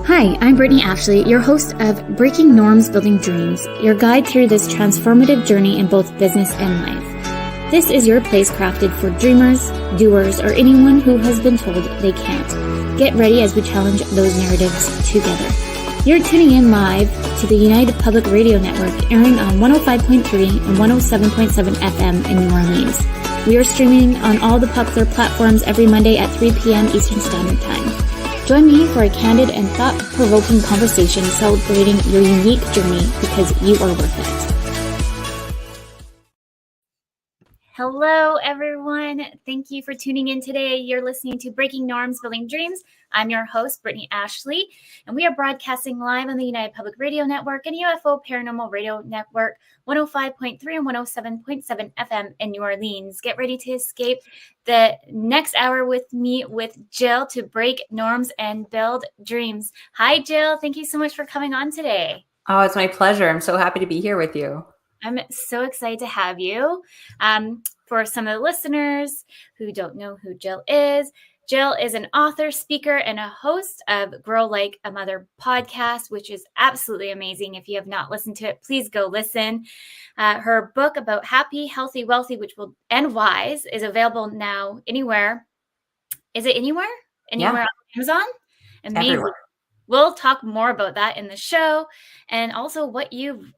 Hi, I'm Brittany Ashley, your host of Breaking Norms, Building Dreams, your guide through this transformative journey in both business and life. This is your place crafted for dreamers, doers, or anyone who has been told they can't. Get ready as we challenge those narratives together. You're tuning in live to the United Public Radio Network, airing on 105.3 and 107.7 FM in New Orleans. We are streaming on all the popular platforms every Monday at 3 p.m. Eastern Standard Time. Join me for a candid and thought-provoking conversation celebrating your unique journey because you are worth it. Hello, everyone. Thank you for tuning in today. You're listening to Breaking Norms, Building Dreams. I'm your host, Brittany Ashley, and we are broadcasting live on the United Public Radio Network and UFO Paranormal Radio Network, 105.3 and 107.7 FM in New Orleans. Get ready to escape the next hour with me, with Jill, to break norms and build dreams. Hi, Jill. Thank you so much for coming on today. Oh, it's my pleasure. I'm so happy to be here with you. I'm so excited to have you. For some of the listeners who don't know who Jill is an author, speaker, and a host of Grow Like a Mother podcast, which is absolutely amazing. If you have not listened to it, please go listen. Her book about happy, healthy, wealthy, and wise is available now anywhere. Is it anywhere? Anywhere on Amazon? Amazing. Everywhere. We'll talk more about that in the show, and also what you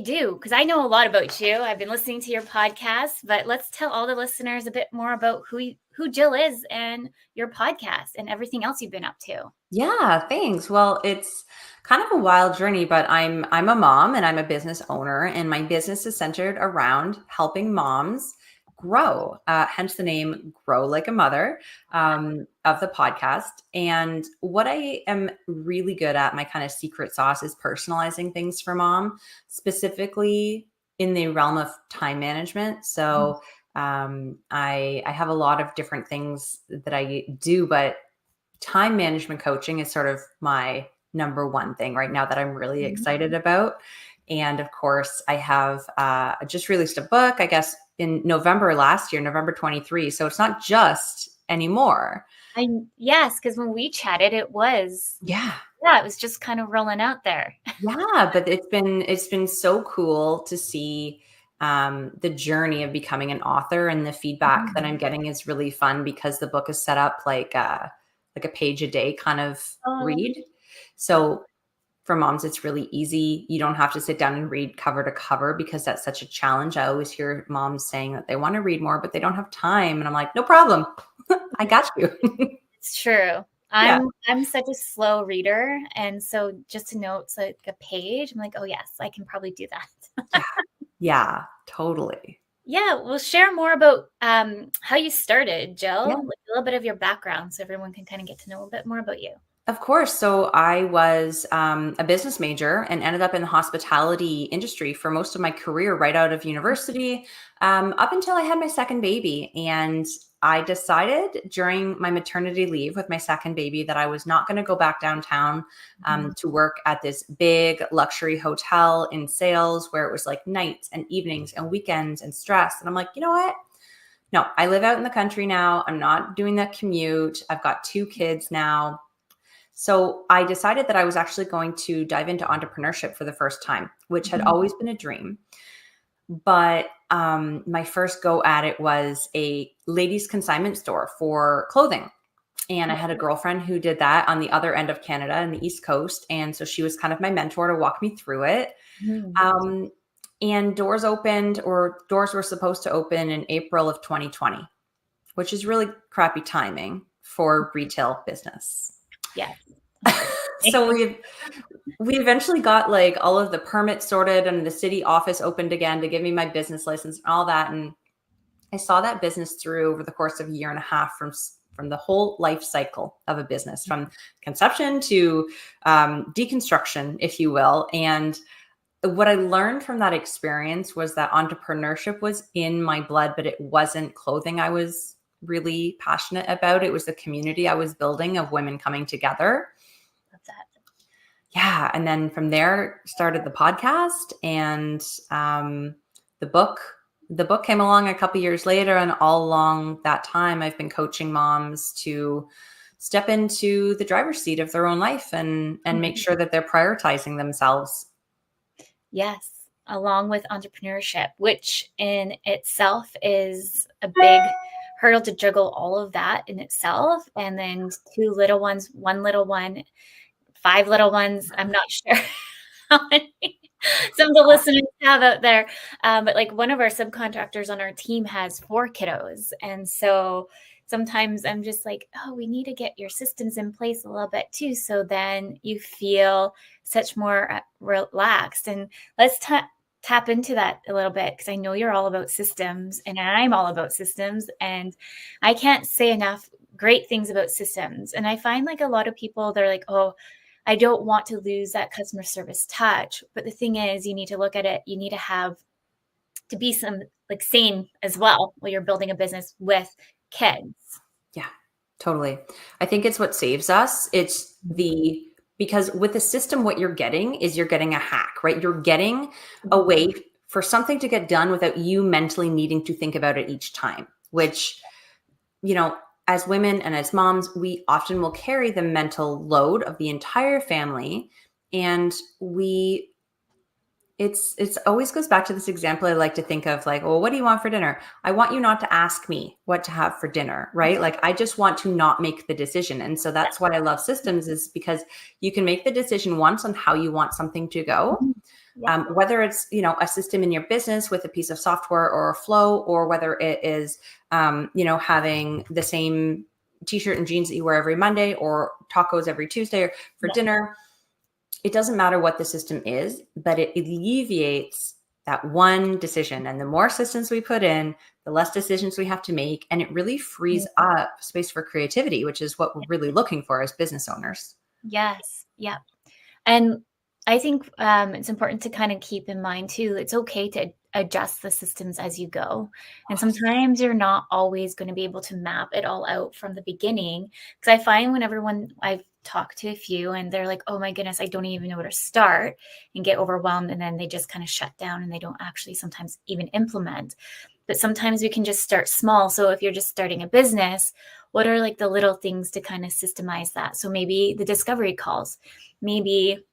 do, because I know a lot about you. I've been listening to your podcast, but let's tell all the listeners a bit more about who Jill is and your podcast and everything else you've been up to. Yeah, thanks. Well, it's kind of a wild journey, but I'm a mom and I'm a business owner, and my business is centered around helping moms grow, hence the name Grow Like a Mother of the podcast. And what I am really good at, my kind of secret sauce, is personalizing things for mom, specifically in the realm of time management. So I have a lot of different things that I do, but time management coaching is sort of my number one thing right now that I'm really excited about. And of course, I have just released a book, I guess, in November last year, November 23. So it's not just anymore. Yes, because when we chatted, it was it was just kind of rolling out there. Yeah, but it's been so cool to see the journey of becoming an author, and the feedback that I'm getting is really fun because the book is set up like a page a day kind of read. So for moms, it's really easy. You don't have to sit down and read cover to cover because that's such a challenge. I always hear moms saying that they want to read more, but they don't have time. And I'm like, no problem. I got you. It's true. I'm such a slow reader. And so just to know it's like a page, I'm like, oh yes, I can probably do that. Yeah, totally. Yeah. Well, share more about how you started, Jill, like a little bit of your background so everyone can kind of get to know a bit more about you. Of course. So I was a business major and ended up in the hospitality industry for most of my career, right out of university, up until I had my second baby. And I decided during my maternity leave with my second baby that I was not going to go back downtown to work at this big luxury hotel in sales where it was like nights and evenings and weekends and stress. And I'm like, you know what? No, I live out in the country now. I'm not doing that commute. I've got 2 kids now. So I decided that I was actually going to dive into entrepreneurship for the first time, which had always been a dream. But my first go at it was a ladies' consignment store for clothing. And I had a girlfriend who did that on the other end of Canada in the East Coast. And so she was kind of my mentor to walk me through it. And doors were supposed to open in April of 2020, which is really crappy timing for retail business. Yeah. So we eventually got like all of the permits sorted and the city office opened again to give me my business license and all that. And I saw that business through over the course of a year and a half from the whole life cycle of a business, from conception to deconstruction, if you will. And what I learned from that experience was that entrepreneurship was in my blood, but it wasn't clothing I was really passionate about. It was the community I was building of women coming together. That's that. Yeah. And then from there started the podcast, and the book came along a couple years later. And all along that time, I've been coaching moms to step into the driver's seat of their own life and make sure that they're prioritizing themselves. Yes, along with entrepreneurship, which in itself is a big hurdle to juggle all of that in itself. And then 2 little ones, 1 little one, 5 little ones. I'm not sure how many some of the listeners have out there. But like one of our subcontractors on our team has 4 kiddos. And so sometimes I'm just like, oh, we need to get your systems in place a little bit too. So then you feel such more relaxed. And let's tap into that a little bit, because I know you're all about systems and I'm all about systems. And I can't say enough great things about systems. And I find like a lot of people, they're like, oh, I don't want to lose that customer service touch. But the thing is, you need to look at it. You need to have to be some like sane as well while you're building a business with kids. Yeah, totally. I think it's what saves us. Because with the system, what you're getting is you're getting a hack, right? You're getting a way for something to get done without you mentally needing to think about it each time, which, as women and as moms, we often will carry the mental load of the entire family. And it's always goes back to this example I like to think of, like, well, what do you want for dinner? I want you not to ask me what to have for dinner, right? Like, I just want to not make the decision. And so that's why I love systems, is because you can make the decision once on how you want something to go. Whether it's, a system in your business with a piece of software or a flow, or whether it is, having the same t-shirt and jeans that you wear every Monday, or tacos every Tuesday for dinner. It doesn't matter what the system is, but it alleviates that one decision. And the more systems we put in, the less decisions we have to make. And it really frees up space for creativity, which is what we're really looking for as business owners. Yes. Yeah. And I think it's important to kind of keep in mind too, it's okay to adjust the systems as you go. And sometimes you're not always going to be able to map it all out from the beginning. Because I find when I've talked to a few and they're like, oh my goodness, I don't even know where to start, and get overwhelmed. And then they just kind of shut down and they don't actually sometimes even implement. But sometimes we can just start small. So if you're just starting a business, what are like the little things to kind of systemize that? So maybe the discovery calls, maybe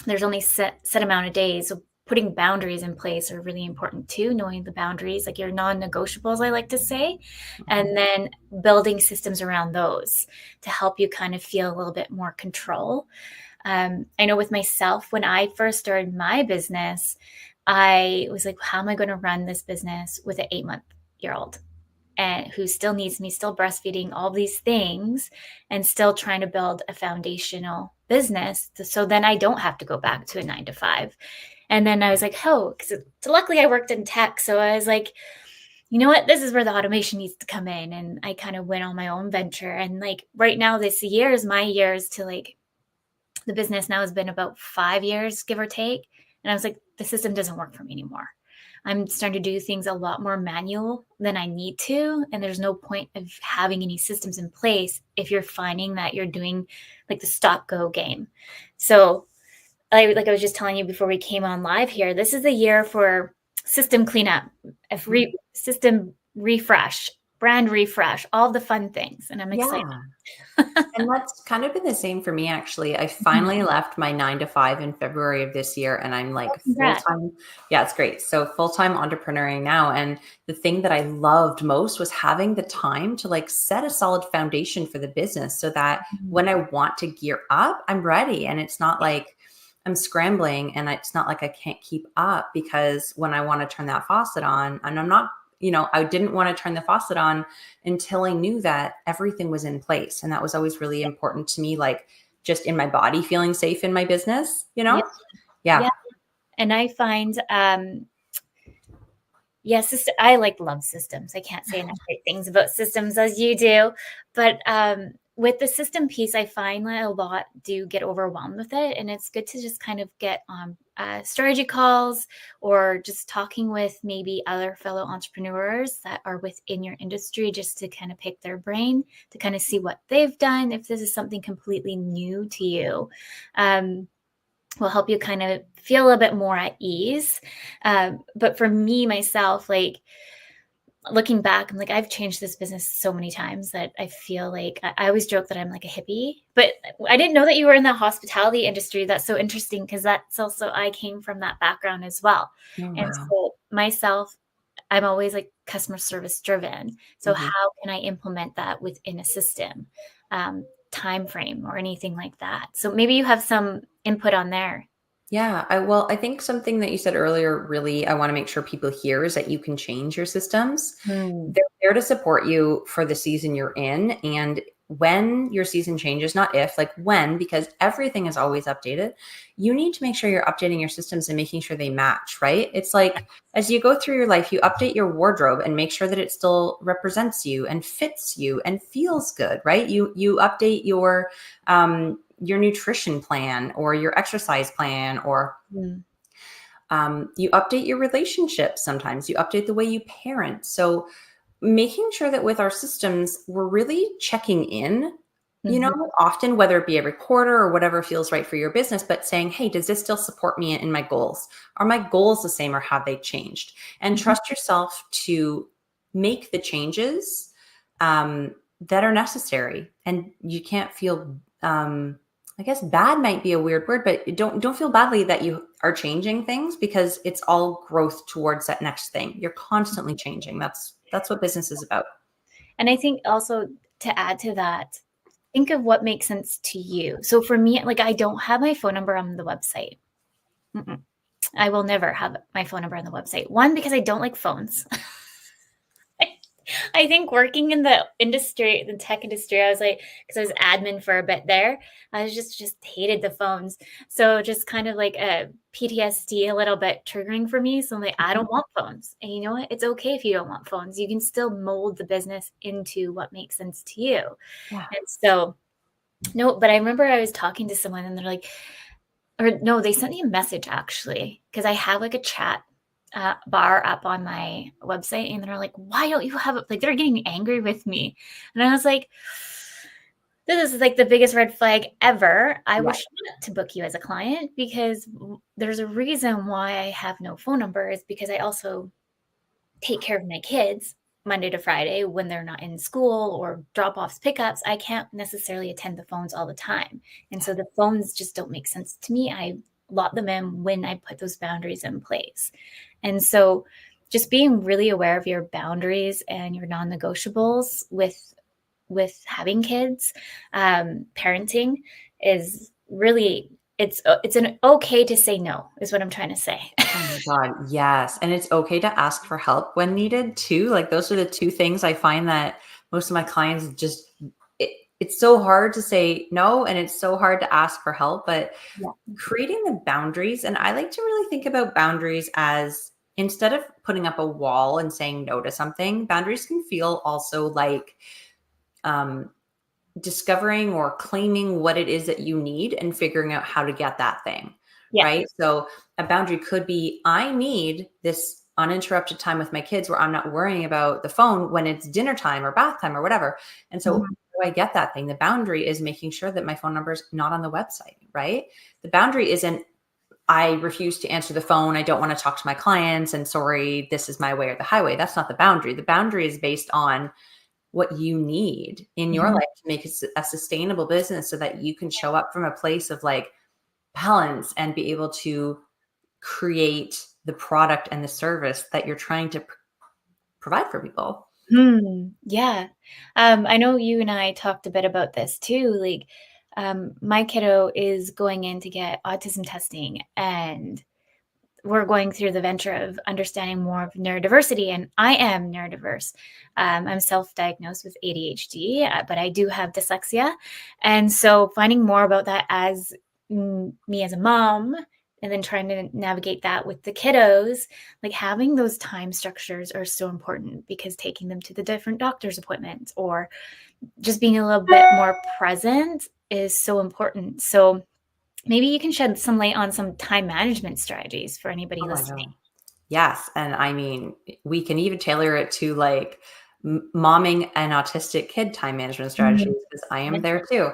there's only set amount of days. So putting boundaries in place are really important too, knowing the boundaries, like your non-negotiables, I like to say, and then building systems around those to help you kind of feel a little bit more control. I know with myself, when I first started my business, I was like, how am I going to run this business with an 8-month-old? And who still needs me, still breastfeeding, all these things, and still trying to build a foundational business. So then I don't have to go back to a 9-to-5. And then I was like, oh, because luckily I worked in tech. So I was like, you know what, this is where the automation needs to come in. And I kind of went on my own venture. And like right now, this year is my years to like, the business now has been about 5 years, give or take. And I was like, the system doesn't work for me anymore. I'm starting to do things a lot more manual than I need to. And there's no point of having any systems in place if you're finding that you're doing like the stop go game. So like I was just telling you before we came on live here, this is the year for system cleanup, system refresh, brand refresh, all the fun things. And I'm excited. And that's kind of been the same for me, actually. I finally left my 9-to-5 in February of this year, and I'm like full-time. Yeah, it's great. So full-time entrepreneuring now. And the thing that I loved most was having the time to like set a solid foundation for the business, so that when I want to gear up, I'm ready. And it's not like I'm scrambling, and it's not like I can't keep up, because when I want to turn that faucet on, and I'm not, I didn't want to turn the faucet on until I knew that everything was in place. And that was always really important to me, like just in my body, feeling safe in my business, Yeah. And I find, I love systems. I can't say enough great things about systems as you do, but with the system piece, I find that a lot do get overwhelmed with it. And it's good to just kind of get on strategy calls, or just talking with maybe other fellow entrepreneurs that are within your industry, just to kind of pick their brain, to kind of see what they've done. If this is something completely new to you, will help you kind of feel a bit more at ease. But for me, myself, like looking back, I'm like, I've changed this business so many times that I feel like I always joke that I'm like a hippie, but I didn't know that you were in the hospitality industry. That's so interesting because that's also, I came from that background as well. Oh, And wow. so myself, I'm always like customer service driven. So Mhm. how can I implement that within a system, time frame or anything like that? So maybe you have some input on there. Yeah, I think something that you said earlier really I want to make sure people hear is that you can change your systems. Hmm. They're there to support you for the season you're in. And when your season changes, not if, like when, because everything is always updated, you need to make sure you're updating your systems and making sure they match, right? It's like as you go through your life, you update your wardrobe and make sure that it still represents you and fits you and feels good, right? You update your nutrition plan or your exercise plan, or Hmm. you update your relationships. Sometimes you update the way you parent. So making sure that with our systems, we're really checking in, Mhm. often, whether it be every quarter or whatever feels right for your business, but saying, hey, does this still support me in my goals? Are my goals the same or have they changed? And Mhm. trust yourself to make the changes that are necessary. And you can't feel, I guess bad might be a weird word, but don't feel badly that you are changing things, because it's all growth towards that next thing. You're constantly changing. That's what business is about. And I think also to add to that, think of what makes sense to you. So for me, like I don't have my phone number on the website. Mm-mm. I will never have my phone number on the website. One, because I don't like phones. I think working in the industry, the tech industry, I was like, because I was admin for a bit there, I was just hated the phones. So just kind of like a PTSD a little bit triggering for me. So I'm like, I Mhm. don't want phones. And you know what? It's okay if you don't want phones. You can still mold the business into what makes sense to you. Yeah. And so, no, but I remember I was talking to someone and they're like, or no, they sent me a message actually, because I have like a chat bar up on my website, and they're like, why don't you have it? Like, they're getting angry with me. And I was like, this is like the biggest red flag ever. I Yeah. wish not to book you as a client because there's a reason why I have no phone number is because I also take care of my kids Monday to Friday when they're not in school or drop offs, pickups. I can't necessarily attend the phones all the time. And so the phones just don't make sense to me. I lot them in when I put those boundaries in place. And so just being really aware of your boundaries and your non-negotiables with having kids, parenting is really it's an okay to say no is what I'm trying to say. Oh my God. Yes. And it's okay to ask for help when needed too. Like those are the two things I find that most of my clients just, it, it's so hard to say no and it's so hard to ask for help, but Yeah. creating the boundaries. And I like to really think about boundaries as, instead of putting up a wall and saying no to something, boundaries can feel also like, um, discovering or claiming what it is that you need and figuring out how to get that thing, Yeah. right? So a boundary could be, I need this uninterrupted time with my kids where I'm not worrying about the phone when it's dinner time or bath time or whatever. And so Mhm. how do I get that thing? The boundary is making sure that my phone number is not on the website, right? The boundary isn't, I refuse to answer the phone. I don't want to talk to my clients and sorry, this is my way or the highway. That's not the boundary. The boundary is based on what you need in your Mhm. life to make it a sustainable business so that you can show up from a place of like balance and be able to create the product and the service that you're trying to provide for people. Yeah. I know you and I talked a bit about this too. Like, my kiddo is going in to get autism testing, and we're going through the venture of understanding more of neurodiversity. And I am neurodiverse. I'm self diagnosed with ADHD, but I do have dyslexia. And so finding more about that as me as a mom, and then trying to navigate that with the kiddos, like having those time structures are so important because taking them to the different doctor's appointments or just being a little bit more present is so important. So maybe you can shed some light on some time management strategies for anybody Oh, I listening. know. Yes. And I mean, we can even tailor it to like momming an autistic kid time management Mhm. strategies, because I am there too.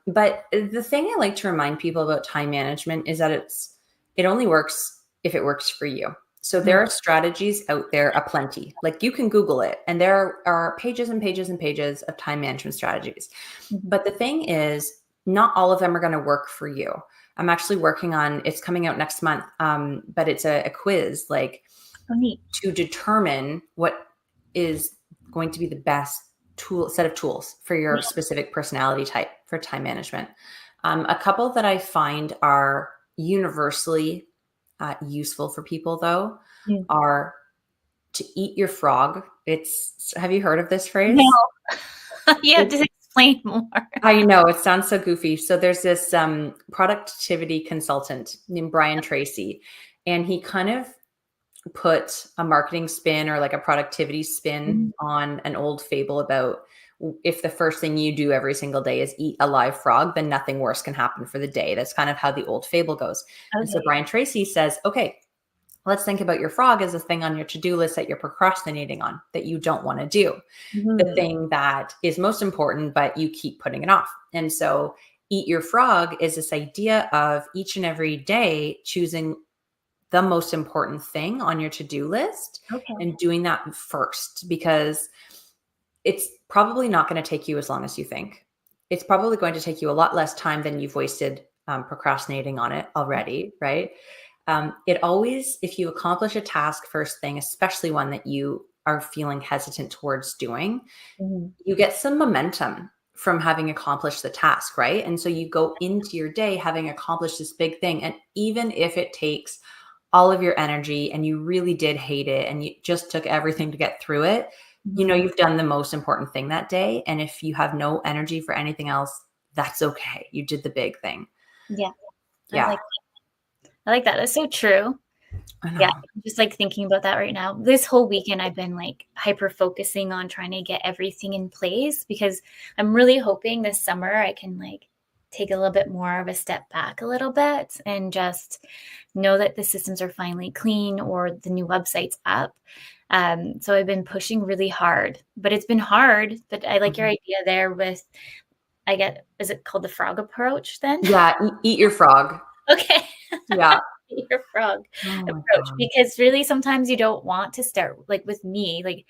But the thing I like to remind people about time management is that it only works if it works for you. So there are strategies out there aplenty. Like you can Google it, and there are pages and pages and pages of time management strategies. But the thing is, not all of them are going to work for you. I'm actually working on, it's coming out next month, but it's a quiz, like to determine what is going to be the best set of tools for your specific personality type for time management. A couple that I find are universally useful for people, though, are to eat your frog. Have you heard of this phrase? No. Yeah, just explain more. I know it sounds so goofy. So there's this productivity consultant named Brian Tracy, and he kind of put a marketing spin or like a productivity spin on an old fable about if the first thing you do every single day is eat a live frog, then nothing worse can happen for the day. That's kind of how the old fable goes. Okay. And so Brian Tracy says, okay, let's think about your frog as a thing on your to-do list that you're procrastinating on, that you don't want to do. The thing that is most important, but you keep putting it off. And so eat your frog is this idea of each and every day choosing the most important thing on your to-do list and doing that first, because it's probably not going to take you as long as you think. It's probably going to take you a lot less time than you've wasted procrastinating on it already, right? It always, if you accomplish a task first thing, especially one that you are feeling hesitant towards doing, you get some momentum from having accomplished the task, right? And so you go into your day having accomplished this big thing. And even if it takes all of your energy and you really did hate it and you just took everything to get through it, you know, you've done the most important thing that day. And if you have no energy for anything else, that's okay. You did the big thing. Yeah. I like that. That's so true. Yeah. I'm just like thinking about that right now. This whole weekend, I've been like hyper focusing on trying to get everything in place, because I'm really hoping this summer I can like take a little bit more of a step back a little bit and just know that the systems are finally clean or the new website's up. So I've been pushing really hard, but it's been hard. But I like your idea there with, is it called the frog approach then? Yeah. Eat your frog. Okay. Yeah. Eat your frog approach. Because really sometimes you don't want to start, like with me, like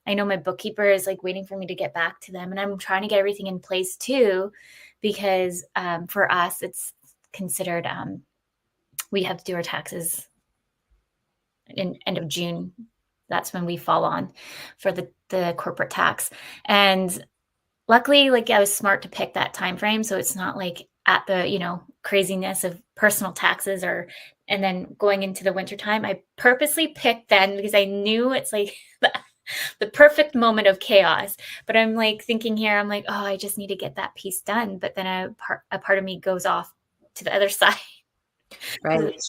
I know my bookkeeper is like waiting for me to get back to them, and I'm trying to get everything in place too, because for us it's considered we have to do our taxes in end of June. That's when we fall on for the corporate tax. And luckily, like I was smart to pick that time frame, so it's not like at the craziness of personal taxes and then going into the wintertime. I purposely picked then because I knew it's like the perfect moment of chaos. But I'm like thinking here, I'm like, oh, I just need to get that piece done. But then a part of me goes off to the other side. Right.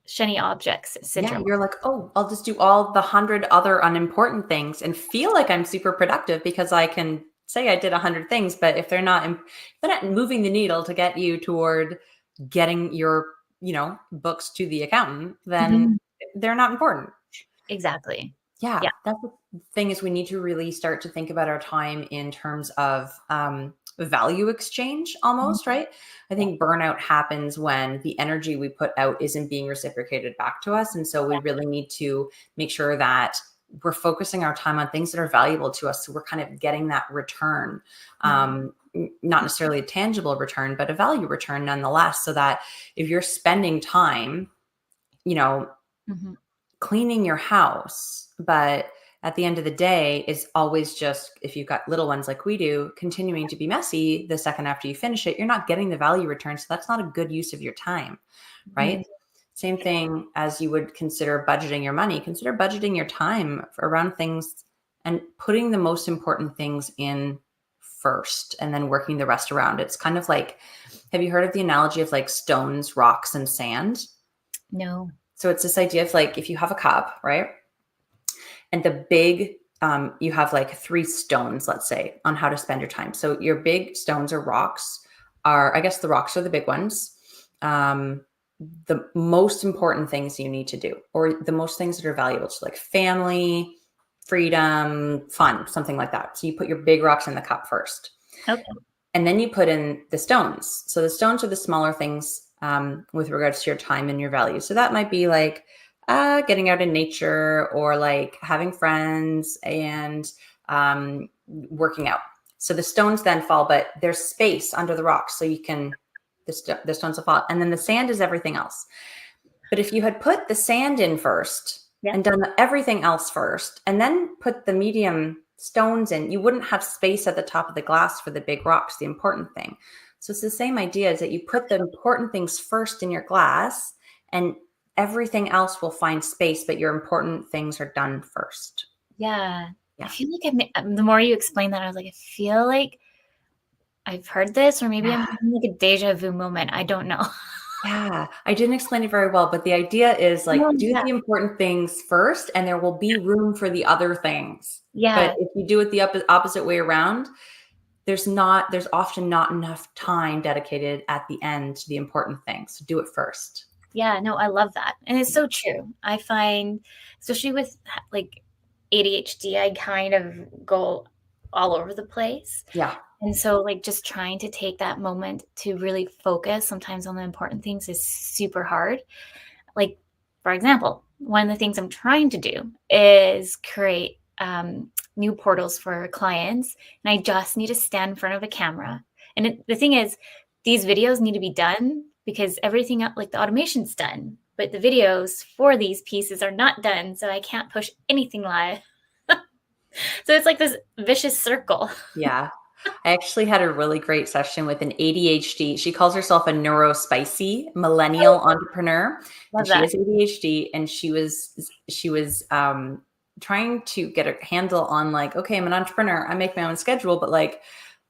Shiny objects syndrome. Yeah, you're like, oh, I'll just do all the 100 other unimportant things and feel like I'm super productive because I can say I did 100 things, but if they're not moving the needle to get you toward getting your, books to the accountant, then they're not important. Exactly. Yeah. That's the thing, is we need to really start to think about our time in terms of value exchange almost, right? I think burnout happens when the energy we put out isn't being reciprocated back to us. And so we really need to make sure that we're focusing our time on things that are valuable to us. So we're kind of getting that return, not necessarily a tangible return, but a value return nonetheless. So that if you're spending time, cleaning your house, but at the end of the day is always just, if you've got little ones like we do, continuing to be messy the second after you finish it, you're not getting the value return. So that's not a good use of your time, right? Same thing as you would consider budgeting your money. Consider budgeting your time around things and putting the most important things in first and then working the rest around. It's kind of like, have you heard of the analogy of like stones, rocks, and sand? No. So it's this idea of like, if you have a cup, right? And the big, you have like 3 stones, let's say, on how to spend your time. So your big stones or rocks I guess the rocks are the big ones. The most important things you need to do, or the most things that are valuable to, like family, freedom, fun, something like that. So you put your big rocks in the cup first. Okay. And then you put in the stones. So the stones are the smaller things with regards to your time and your values. So that might be like Getting out in nature or like having friends and working out. So the stones then fall, but there's space under the rocks. So you can, the stones will fall. And then the sand is everything else. But if you had put the sand in first Yeah. and done everything else first, and then put the medium stones in, you wouldn't have space at the top of the glass for the big rocks, the important thing. So it's the same idea, is that you put the important things first in your glass and everything else will find space, but your important things are done first. Yeah. Yeah. I feel like the more you explain that, I was like, I feel like I've heard this, or maybe I'm having like a deja vu moment. I don't know. Yeah, I didn't explain it very well, but the idea is like, Oh, do yeah. the important things first, and there will be room for the other things. But Yeah. if you do it the opposite way around, there's often not enough time dedicated at the end to the important things. So do it first. Yeah. No, I love that. And it's so true. I find, especially with like ADHD, I kind of go all over the place. Yeah. And so, like, just trying to take that moment to really focus sometimes on the important things is super hard. Like, for example, one of the things I'm trying to do is create new portals for clients. And I just need to stand in front of a camera. And the thing is, these videos need to be done because everything like the automation's done. But the videos for these pieces are not done. So I can't push anything live. So it's like this vicious circle. Yeah. I actually had a really great session with an ADHD. She calls herself a neurospicy millennial entrepreneur, and Love she that. has ADHD. And she was trying to get a handle on like, okay, I'm an entrepreneur. I make my own schedule, but like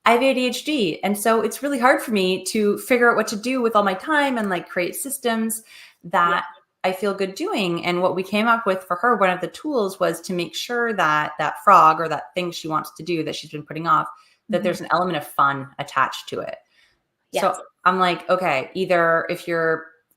I have ADHD, and so it's really hard for me to figure out what to do with all my time and like create systems Yeah. that I feel good doing. And what we came up with for her, one of the tools was to make sure that that frog or that thing she wants to do that she's been putting off, that Mhm. there's an element of fun attached to it. So Yes. I'm like, okay, either if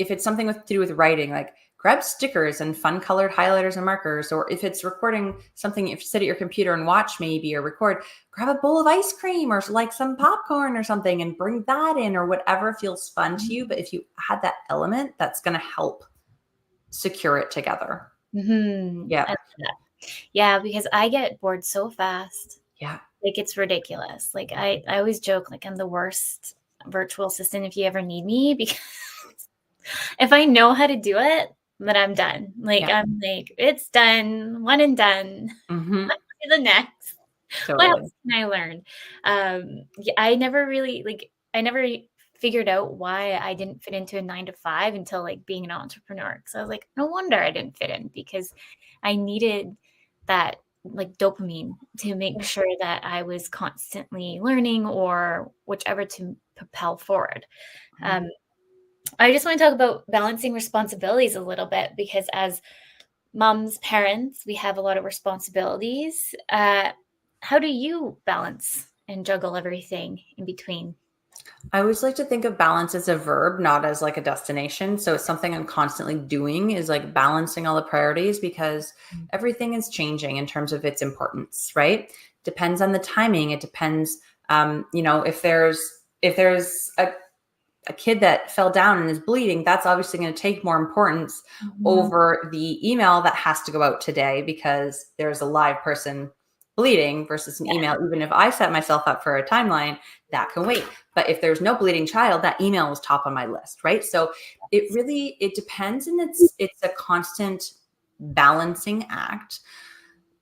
it's something to do with writing, like grab stickers and fun colored highlighters and markers, or if it's recording something, if you sit at your computer and watch maybe or record, grab a bowl of ice cream or like some popcorn or something and bring that in, or whatever feels fun to you. But if you add that element, that's going to help secure it together. Mm-hmm. Yeah. I love that. Yeah, because I get bored so fast. Yeah. Like it's ridiculous. Like I always joke like I'm the worst virtual assistant if you ever need me, because if I know how to do it, then I'm done. Like Yeah. I'm like, it's done, one and done. Hmm. On to the next. What Totally. else can I learn? Yeah, I never figured out why I didn't fit into a 9 to 5 until like being an entrepreneur. So I was like, no wonder I didn't fit in, because I needed that like dopamine to make sure that I was constantly learning or whichever to propel forward. Um, I just want to talk about balancing responsibilities a little bit, because as moms, parents, we have a lot of responsibilities. How do you balance and juggle everything in between? I always like to think of balance as a verb, not as like a destination. So it's something I'm constantly doing, is like balancing all the priorities, because everything is changing in terms of its importance, right? Depends on the timing. It depends, if there's a kid that fell down and is bleeding, that's obviously going to take more importance Mhm. over the email that has to go out today because there's a live person bleeding, versus an Yeah. email. Even if I set myself up for a timeline, that can wait. But if there's no bleeding child, that email is top on my list, right? So it depends, and it's a constant balancing act.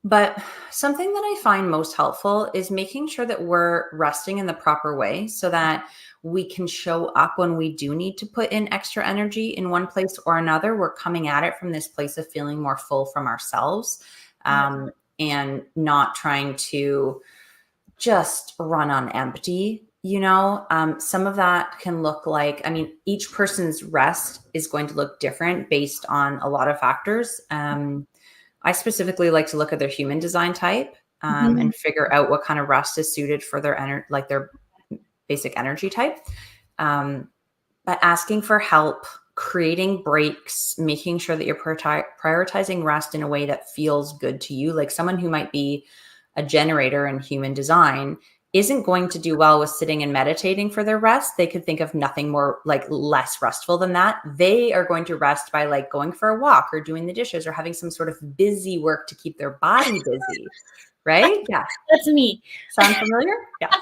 But something that I find most helpful is making sure that we're resting in the proper way, so that we can show up when we do need to put in extra energy in one place or another. We're coming at it from this place of feeling more full from ourselves, Yeah. and not trying to just run on empty. Some of that can look like, I mean, each person's rest is going to look different based on a lot of factors. I specifically like to look at their human design type, Mhm. and figure out what kind of rest is suited for their basic energy type. But asking for help, creating breaks, making sure that you're prioritizing rest in a way that feels good to you. Like someone who might be a generator in human design, isn't going to do well with sitting and meditating for their rest. They could think of nothing more like less restful than that. They are going to rest by like going for a walk or doing the dishes or having some sort of busy work to keep their body busy. Right? Yeah. That's me. Sound familiar? Yeah.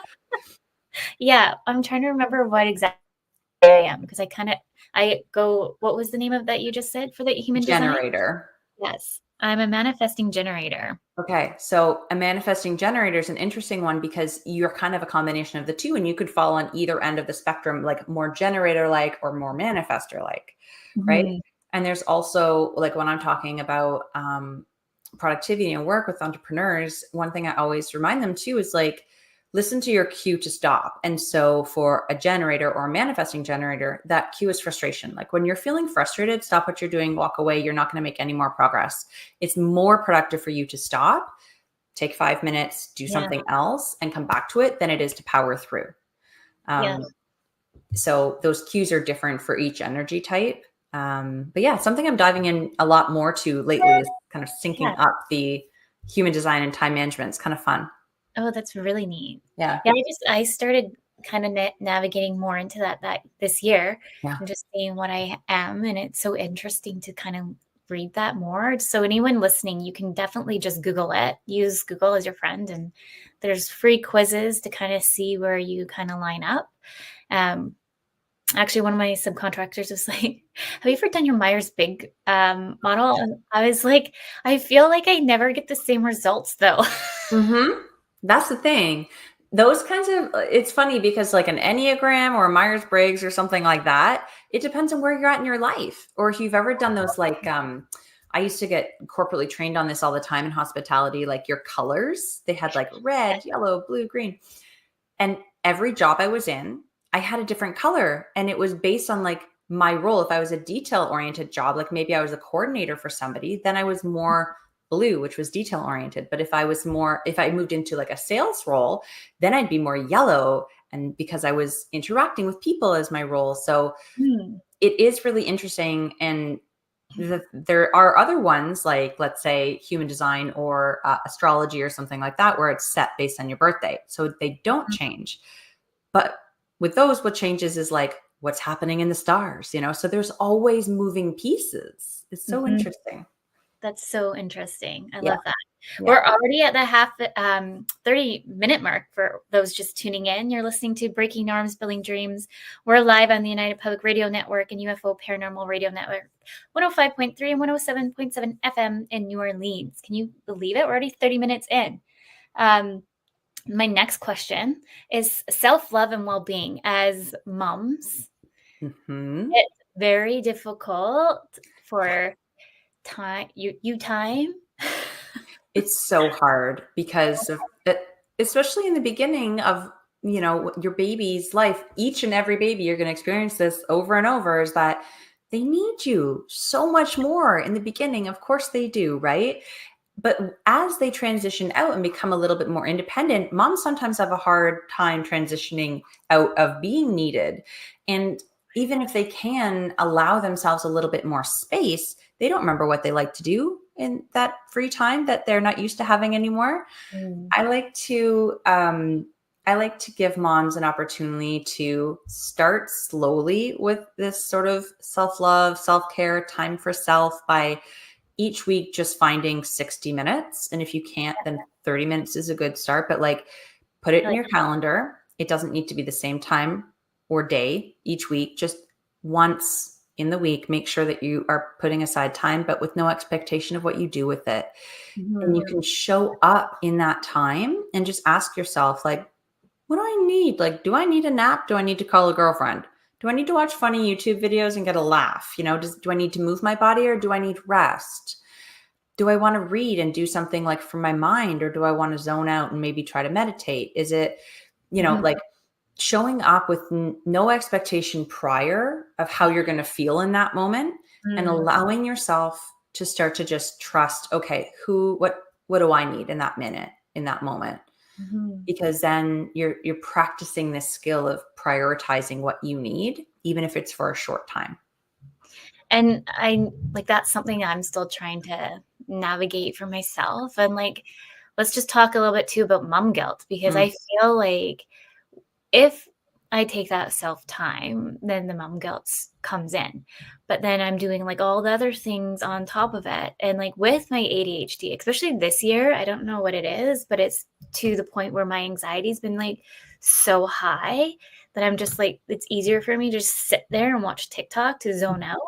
Yeah. I'm trying to remember what exactly I am, because what was the name of that you just said for the human design? Generator. Yes. I'm a manifesting generator. Okay. So a manifesting generator is an interesting one because you're kind of a combination of the two, and you could fall on either end of the spectrum, like more generator like or more manifestor like, right? Mhm. And there's also like when I'm talking about productivity and work with entrepreneurs, one thing I always remind them too is like, listen to your cue to stop. And so for a generator or a manifesting generator, that cue is frustration. Like when you're feeling frustrated, stop what you're doing, walk away. You're not going to make any more progress. It's more productive for you to stop, take 5 minutes, do something else, and come back to it than it is to power through. So those cues are different for each energy type. But yeah, something I'm diving in a lot more to lately is kind of syncing up the human design and time management. It's kind of fun. Oh, that's really neat. Yeah. Yeah, I started kind of navigating more into that this year, and just seeing what I am, and it's so interesting to kind of read that more. So anyone listening, you can definitely just Google it. Use Google as your friend, and there's free quizzes to kind of see where you kind of line up. Actually, one of my subcontractors was like, have you ever done your Myers-Briggs model? And I was like, I feel like I never get the same results though. That's the thing. Those kinds of, it's funny because like an Enneagram or a Myers-Briggs or something like that, it depends on where you're at in your life. Or if you've ever done those, like, I used to get corporately trained on this all the time in hospitality, like your colors, they had like red, yellow, blue, green. And every job I was in, I had a different color, and it was based on like my role. If I was a detail oriented job, like maybe I was a coordinator for somebody, then I was more blue, which was detail oriented. But if I moved into like a sales role, then I'd be more yellow. And because I was interacting with people as my role. So it is really interesting. And there are other ones like, let's say, human design or astrology or something like that, where it's set based on your birthday. So they don't change. But with those, what changes is like what's happening in the stars, so there's always moving pieces. It's so interesting. That's so interesting. I love that. Yeah. We're already at the 30-minute mark for those just tuning in. You're listening to Breaking Norms, Building Dreams. We're live on the United Public Radio Network and UFO Paranormal Radio Network, 105.3 and 107.7 FM in New Orleans. Can you believe it? We're already 30 minutes in. My next question is self-love and well-being. As moms, it's very difficult for time. It's so hard because of it, especially in the beginning of your baby's life. Each and every baby, you're going to experience this over and over, is that they need you so much more in the beginning. Of course they do, right? But as they transition out and become a little bit more independent, moms sometimes have a hard time transitioning out of being needed. And even if they can allow themselves a little bit more space, they don't remember what they like to do in that free time that they're not used to having anymore. I like to give moms an opportunity to start slowly with this sort of self-love, self-care, time for self by each week just finding 60 minutes. And if you can't, then 30 minutes is a good start. But like, put it in your calendar. It doesn't need to be the same time or day each week. Just once in the week, make sure that you are putting aside time, but with no expectation of what you do with it. And you can show up in that time and just ask yourself, like, what do I need? Like, do I need a nap? Do I need to call a girlfriend? Do I need to watch funny YouTube videos and get a laugh? Do I need to move my body, or do I need rest? Do I want to read and do something like for my mind, or do I want to zone out and maybe try to meditate? Is it, like showing up with no expectation prior of how you're going to feel in that moment, and allowing yourself to start to just trust, okay, what do I need in that minute, in that moment? Because then you're practicing this skill of prioritizing what you need, even if it's for a short time. And that's something I'm still trying to navigate for myself. And like, let's just talk a little bit too about mom guilt, because Mm. I feel like if I take that self-time, then the mom guilt comes in. But then I'm doing like all the other things on top of it. And like with my ADHD, especially this year, I don't know what it is, but it's to the point where my anxiety's been like so high that I'm just like, it's easier for me to just sit there and watch TikTok to zone out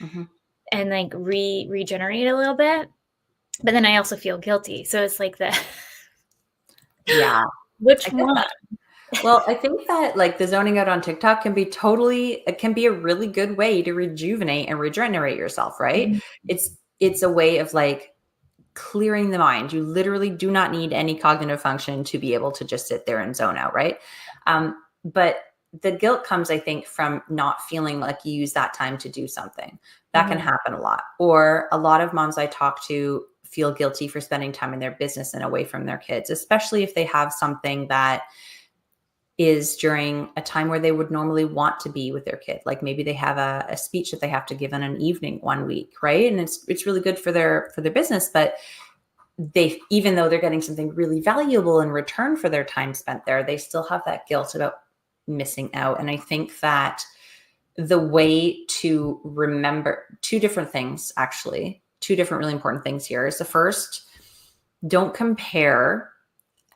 Mhm. and like regenerate a little bit. But then I also feel guilty. So it's like the Yeah, which I get one? that. Well, I think that like the zoning out on TikTok it can be a really good way to rejuvenate and regenerate yourself, right? Mhm. It's a way of like clearing the mind. You literally do not need any cognitive function to be able to just sit there and zone out, right? But the guilt comes, I think, from not feeling like you use that time to do something. That can Mhm. happen a lot. Or a lot of moms I talk to feel guilty for spending time in their business and away from their kids, especially if they have something that is during a time where they would normally want to be with their kid. Like maybe they have a speech that they have to give in an evening one week, right? And it's really good for their business, but they, even though they're getting something really valuable in return for their time spent there, they still have that guilt about missing out. And I think that the way to remember two different things, actually, two different really important things here is the first, don't compare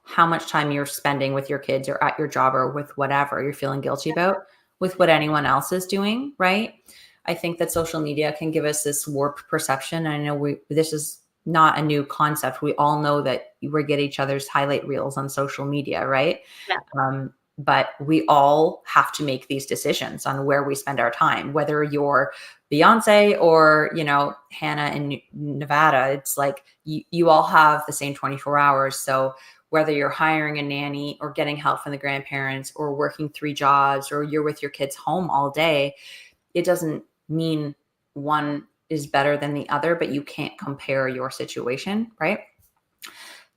how much time you're spending with your kids or at your job or with whatever you're feeling guilty about with what anyone else is doing, right? I think that social media can give us this warped perception. I know this is not a new concept. We all know that we get each other's highlight reels on social media, right? Yeah. But we all have to make these decisions on where we spend our time, whether you're Beyonce or, Hannah in Nevada. It's like you all have the same 24 hours. So whether you're hiring a nanny or getting help from the grandparents or working 3 jobs or you're with your kids home all day, it doesn't mean one is better than the other, but you can't compare your situation, right?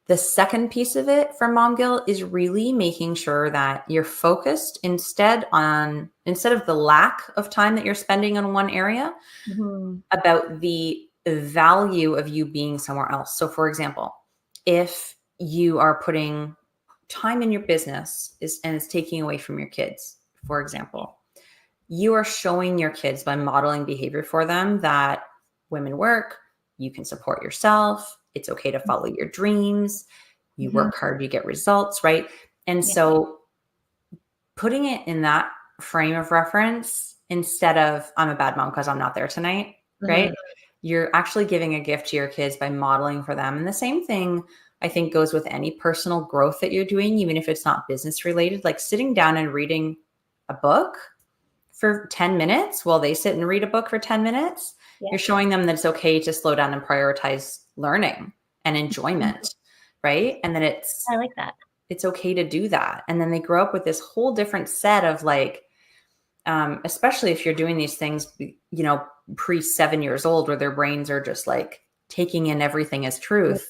The second piece of it for mom guilt is really making sure that you're focused instead of the lack of time that you're spending on one area, Mhm. about the value of you being somewhere else. So for example, if you are putting time in your business and it's taking away from your kids, for example, you are showing your kids by modeling behavior for them that women work, you can support yourself, it's okay to follow your dreams, you Mhm. work hard, you get results, right? And Yeah. so putting it in that frame of reference instead of I'm a bad mom because I'm not there tonight, right? Mhm. You're actually giving a gift to your kids by modeling for them. And the same thing I think goes with any personal growth that you're doing, even if it's not business related, like sitting down and reading a book for 10 minutes while they sit and read a book for 10 minutes. Yeah. You're showing them that it's okay to slow down and prioritize learning and Mhm. enjoyment, right? And that I like that. it's okay to do that. And then they grow up with this whole different set of like, especially if you're doing these things, pre 7 years old, where their brains are just like taking in everything as truth.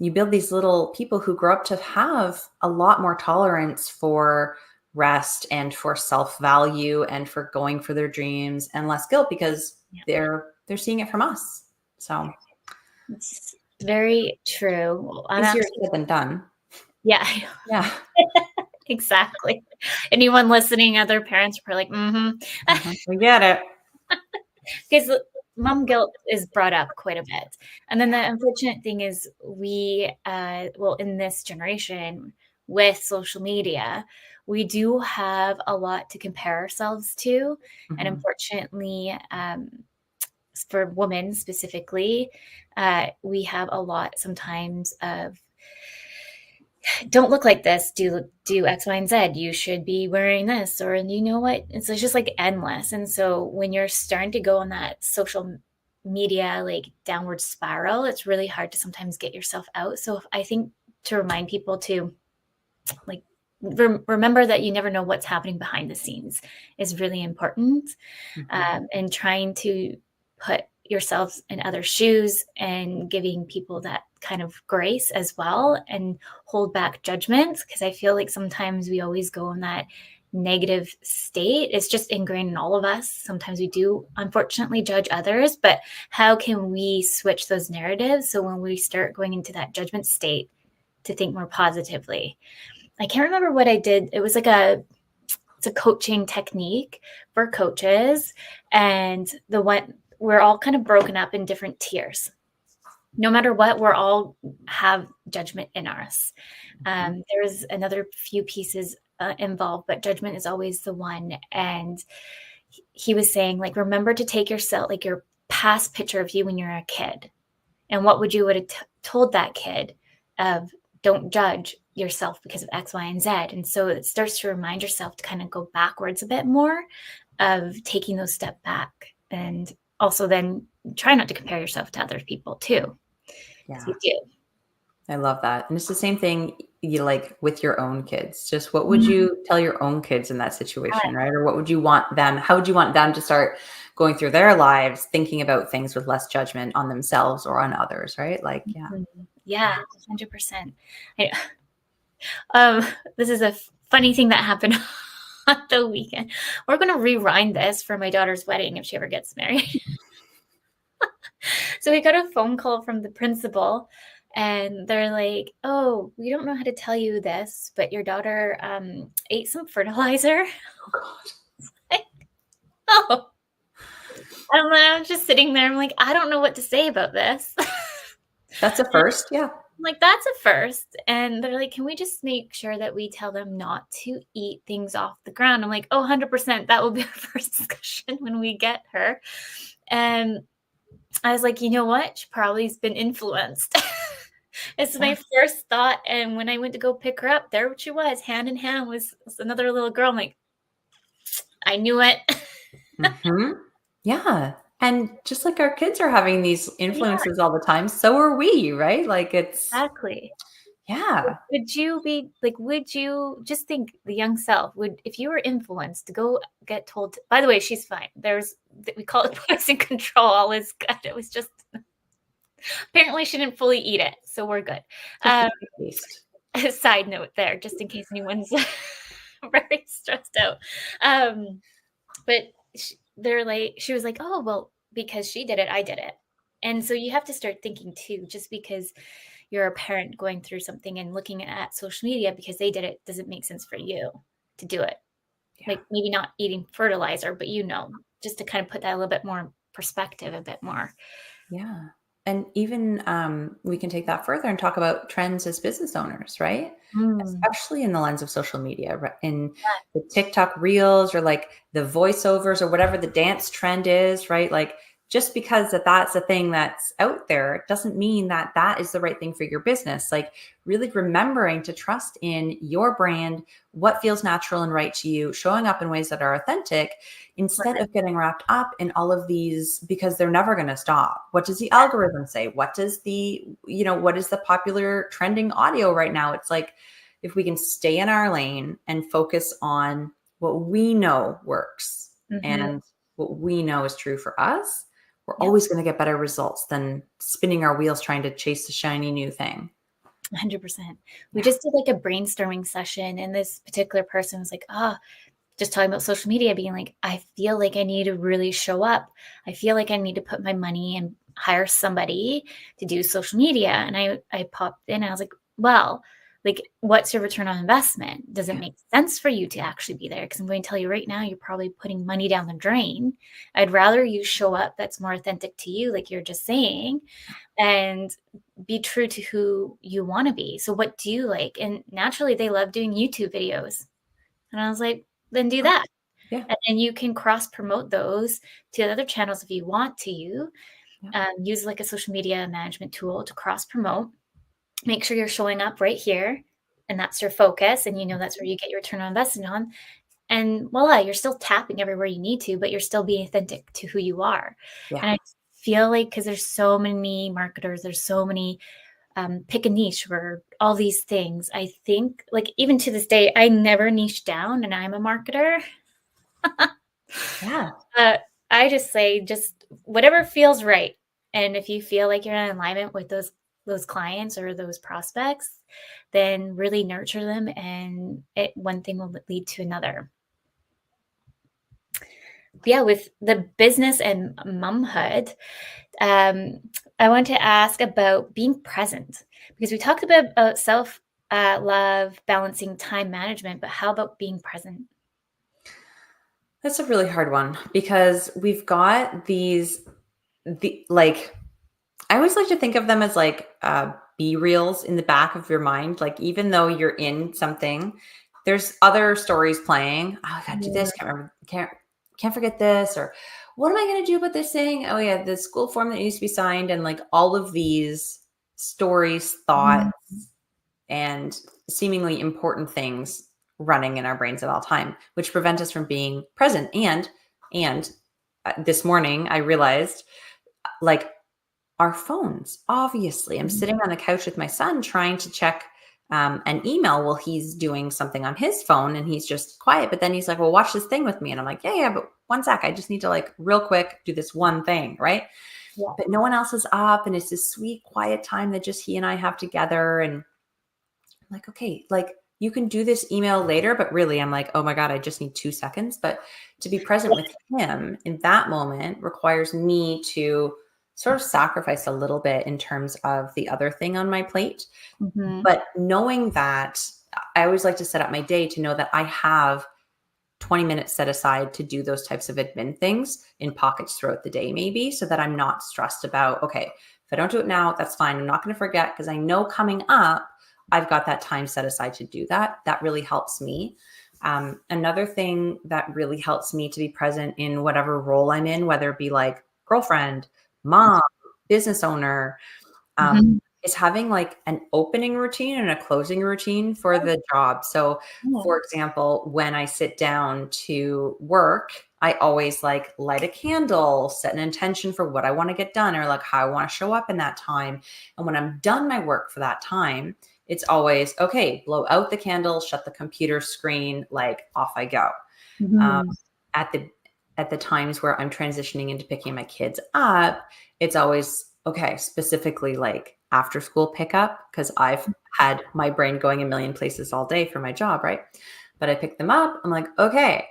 You build these little people who grow up to have a lot more tolerance for rest and for self-value and for going for their dreams and less guilt because Yeah. they're seeing it from us. So It's very true. Well, I'm easier actually, said than done. yeah, Yeah. exactly. Anyone listening, other parents are probably like, We get it. because mom guilt is brought up quite a bit. And then the unfortunate thing is well, in this generation with social media, we do have a lot to compare ourselves to. And Mhm. unfortunately, for women specifically, we have a lot sometimes of don't look like this, do X, Y, and Z. You should be wearing this, or you know what? It's just like endless. And so when you're starting to go on that social media like downward spiral, it's really hard to sometimes get yourself out. So I think to remind people to like remember that you never know what's happening behind the scenes is really important, Mhm. and trying to put yourselves in other shoes and giving people that kind of grace as well and hold back judgment, because I feel like sometimes we always go in that negative state. It's just ingrained in all of us. Sometimes we do unfortunately judge others, but how can we switch those narratives so when we start going into that judgment state, to think more positively. I can't remember what I did. It was like it's a coaching technique for coaches, and we're all kind of broken up in different tiers. No matter what, we're all have judgment in us. There's another few pieces involved, but judgment is always the one. And he was saying, like, remember to take yourself, like your past picture of you when you're a kid, and what would you would have told that kid of, don't judge yourself because of X, Y, and Z. And so it starts to remind yourself to kind of go backwards a bit more, of taking those steps back. And also then try not to compare yourself to other people too. Yeah. You do. I love that. And it's the same thing you like with your own kids. Just what would you tell your own kids in that situation, right? Or what would you want them, how would you want them to start going through their lives, thinking about things with less judgment on themselves or on others, right? Like, yeah. Yeah, 100%. This is a funny thing that happened on the weekend. We're going to rewind this for my daughter's wedding if she ever gets married. So we got a phone call from the principal, and they're like, oh, we don't know how to tell you this, but your daughter ate some fertilizer. Oh, God. Like, oh. And I'm just sitting there. I'm like, I don't know what to say about this. That's a first. Yeah. I'm like, that's a first. And they're like, can we just make sure that we tell them not to eat things off the ground? I'm like, oh, 100%. That will be our first discussion when we get her. And I was like, you know what? She probably has been influenced. It's my first thought. And when I went to go pick her up, there she was, hand in hand with another little girl. I'm like, I knew it. Yeah. And just like our kids are having these influences all the time, so are we, right? Like it's exactly. Yeah. Would you just think the young self if you were influenced to go get told, by the way, she's fine. We call it poison control. All is good. It was just, apparently she didn't fully eat it. So we're good. Side note there, just in case anyone's very stressed out. But she was like, oh, well, because she did it, I did it. And so you have to start thinking too, just because you're a parent going through something and looking at social media because they did it doesn't make sense for you to do it. Yeah. Like maybe not eating fertilizer, but just to kind of put that a little bit more in perspective, a bit more. Yeah. And even we can take that further and talk about trends as business owners, right? Especially in the lens of social media, in the TikTok reels or like the voiceovers or whatever the dance trend is, right? Like just because that's a thing that's out there doesn't mean that that is the right thing for your business. Like really remembering to trust in your brand, what feels natural and right to you, showing up in ways that are authentic instead of getting wrapped up in all of these because they're never going to stop. What does the algorithm say? What is the popular trending audio right now? It's like, if we can stay in our lane and focus on what we know works and what we know is true for us, we're always going to get better results than spinning our wheels trying to chase the shiny new thing. 100%. We just did like a brainstorming session, and this particular person was like, just talking about social media, being like, I feel like I need to really show up. I feel like I need to put my money and hire somebody to do social media. And I popped in and I was like, well, like, what's your return on investment? Does it make sense for you to actually be there? Because I'm going to tell you right now, you're probably putting money down the drain. I'd rather you show up that's more authentic to you, like you're just saying, and be true to who you want to be. So what do you like? And naturally, they love doing YouTube videos. And I was like, then do that. Yeah. And then you can cross promote those to other channels if you want to. Use like a social media management tool to cross promote. Make sure you're showing up right here, and that's your focus. And that's where you get your return on investment on. And voila, you're still tapping everywhere you need to, but you're still being authentic to who you are. Yeah. And I feel like, because there's so many marketers, there's so many pick a niche or all these things. I think, like, even to this day, I never niche down, and I'm a marketer. Yeah. I just say, just whatever feels right. And if you feel like you're in alignment with those clients or those prospects, then really nurture them, and one thing will lead to another. Yeah, with the business and momhood, I want to ask about being present, because we talked about self love, balancing time management, but how about being present? That's a really hard one because we've got like, I always like to think of them as like B reels in the back of your mind. Like, even though you're in something, there's other stories playing. Oh, I gotta do Yeah. this. Can't remember. Can't forget this. Or what am I gonna do about this thing? Oh yeah, the school form that needs to be signed, and like all of these stories, thoughts, Mhm. and seemingly important things running in our brains at all time, which prevent us from being present. And this morning I realized, like, our phones. Obviously, I'm sitting on the couch with my son trying to check an email while he's doing something on his phone, and he's just quiet. But then he's like, "Well, watch this thing with me," and I'm like, "Yeah, but one sec. I just need to, like, real quick do this one thing, right?" Yeah. But no one else is up, and it's this sweet, quiet time that just he and I have together. And I'm like, okay, like, you can do this email later, but really, I'm like, oh my God, I just need 2 seconds. But to be present with him in that moment requires me to sort of sacrifice a little bit in terms of the other thing on my plate. Mhm. But knowing that, I always like to set up my day to know that I have 20 minutes set aside to do those types of admin things in pockets throughout the day, maybe, so that I'm not stressed about, okay, if I don't do it now, that's fine. I'm not going to forget, because I know coming up, I've got that time set aside to do that. That really helps me. Another thing that really helps me to be present in whatever role I'm in, whether it be like girlfriend, mom, business owner, um, Mhm. is having like an opening routine and a closing routine for the job. So, Yeah. for example, when I sit down to work, I always like light a candle, set an intention for what I want to get done, or like how I want to show up in that time. And when I'm done my work for that time, it's always okay, blow out the candle, shut the computer screen, like, off I go. Um, Mhm. at the at the times where I'm transitioning into picking my kids up, it's always okay, specifically like after school pickup, because I've had my brain going a million places all day for my job, right? But I pick them up. I'm like, okay,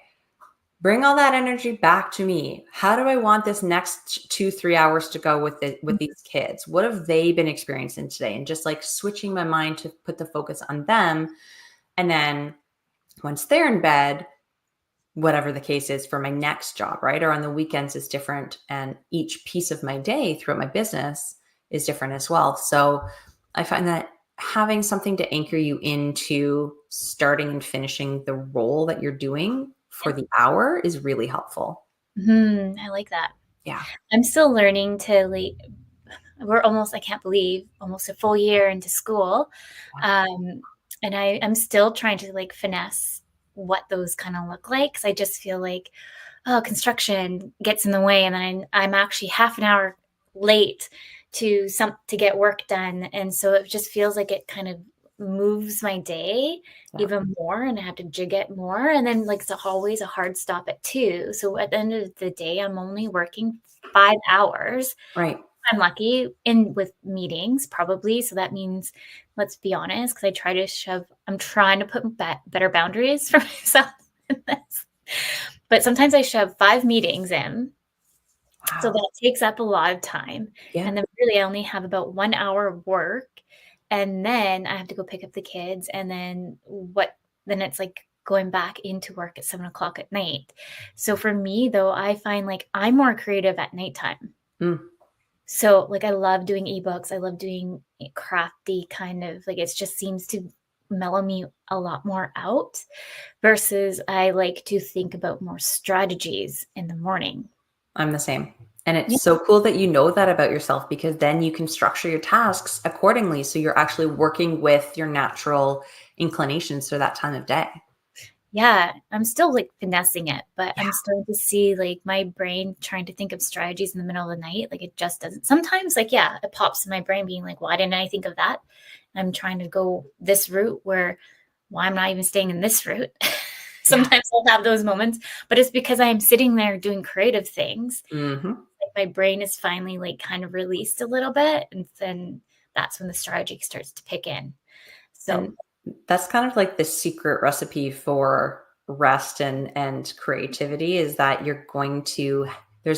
bring all that energy back to me. How do I want this next 2, 3 hours to go with these kids? What have they been experiencing today? And just like switching my mind to put the focus on them. And then once they're in bed, whatever the case is for my next job, right? Or on the weekends is different. And each piece of my day throughout my business is different as well. So I find that having something to anchor you into starting and finishing the role that you're doing for the hour is really helpful. Mhm. I like that. Yeah. I'm still learning to, like, we're almost, I can't believe, almost a full year into school. Um, and I'm still trying to, like, finesse what those kinda look like, 'cause I just feel like, oh, construction gets in the way, and then I'm actually half an hour late to get work done, and so it just feels like it kind of moves my day Yeah. even more, and I have to jig it more, and then, like, it's always a hard stop at 2, so at the end of the day, I'm only working 5 hours. Right. I'm lucky in with meetings probably, so that means, let's be honest, because I'm trying to put better boundaries for myself in this. But sometimes I shove 5 meetings in, so Wow. that takes up a lot of time, Yeah. and then really I only have about 1 hour of work, and then I have to go pick up the kids, and then it's like going back into work at 7 o'clock at night. So for me, though, I find, like, I'm more creative at nighttime. Mm. So, like, I love doing ebooks, I love doing crafty kind of, like, it just seems to mellow me a lot more out, versus I like to think about more strategies in the morning. I'm the same. And it's Yeah. so cool that you know that about yourself, because then you can structure your tasks accordingly. So you're actually working with your natural inclinations for that time of day. Yeah, I'm still, like, finessing it, but Yeah. I'm starting to see, like, my brain trying to think of strategies in the middle of the night, like, it just doesn't sometimes, like, yeah, it pops in my brain being like, "Why didn't I think of that?" I'm trying to go this route where, "Why am I even staying in this route?" Yeah. Sometimes I'll have those moments, but it's because I am sitting there doing creative things, Hmm. like, my brain is finally, like, kind of released a little bit, and then that's when the strategy starts to pick in. So, And that's kind of like the secret recipe for rest and creativity, is that there's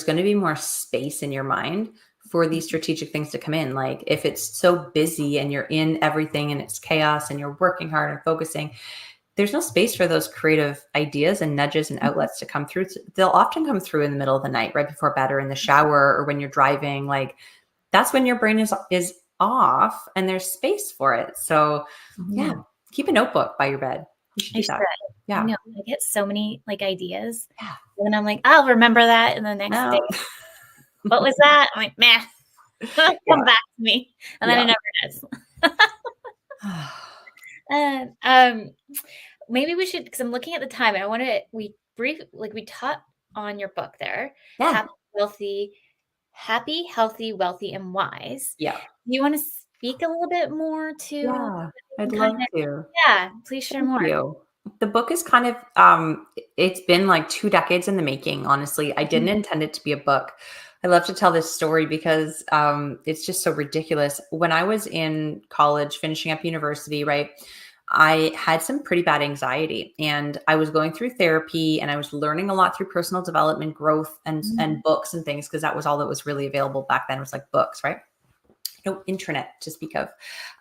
going to be more space in your mind for these strategic things to come in. Like if it's so busy and you're in everything and it's chaos and you're working hard and focusing, there's no space for those creative ideas and nudges and outlets to come through. They'll often come through in the middle of the night, right before bed or in the shower or when you're driving. Like that's when your brain is off and there's space for it. So yeah, keep a notebook by your bed. You should do that. Yeah. I know. I get so many like ideas. Yeah. And I'm like, I'll remember that. And the next day, what was that? I'm like, meh. Come back to me. And then it never does. Maybe we should, because I'm looking at the time. I want to, we taught on your book there. Yeah. Happy, healthy, wealthy, and wise. Yeah. Do you want to speak a little bit more to? Yeah, I'd love to. Yeah, please share more. You. The book is kind of, it's been like 2 decades in the making, honestly. I didn't intend it to be a book. I love to tell this story because it's just so ridiculous. When I was in college, finishing up university, right, I had some pretty bad anxiety and I was going through therapy and I was learning a lot through personal development, growth and books and things, because that was all that was really available back then, was like books, right? No internet to speak of.